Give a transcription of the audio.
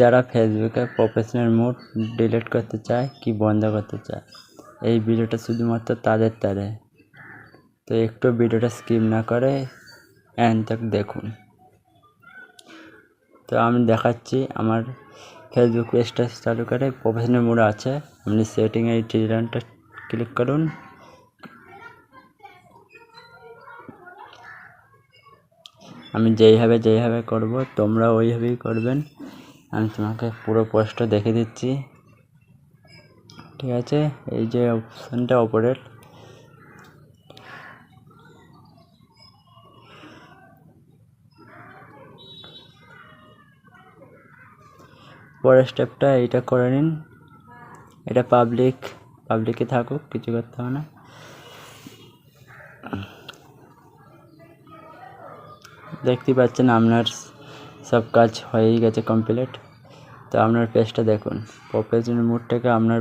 যারা ফেসবুকে professional mode delete করতে চায় কি বন্ধ করতে চায়, এই ভিডিওটা শুধুমাত্র তাদের। তো একটু ভিডিওটা স্কিপ না করে এন্ড তক দেখুন। তো আমি দেখাচ্ছি আমার ফেসবুক পেজটা চালু করে প্রফেশনাল মোডে আছে। আপনি সেটিংয়ে এই ট্রিলানটা ক্লিক করুন। আমি যেইভাবে করব তোমরা ওইভাবেই করবেন। আমি তোমাকে পুরো পোস্টটা দেখে দিচ্ছি, ঠিক আছে? এই যে অপশানটা অপারেট, পরের স্টেপটা এইটা করে নিন। এটা পাবলিকে থাকুক, কিছু করতে হবে না। দেখতে পাচ্ছেন আপনার সব কাজ হয়েই গেছে কমপ্লিট। তো আপনার পেজটা দেখুন, প্রফেশনাল মোড থেকে আপনার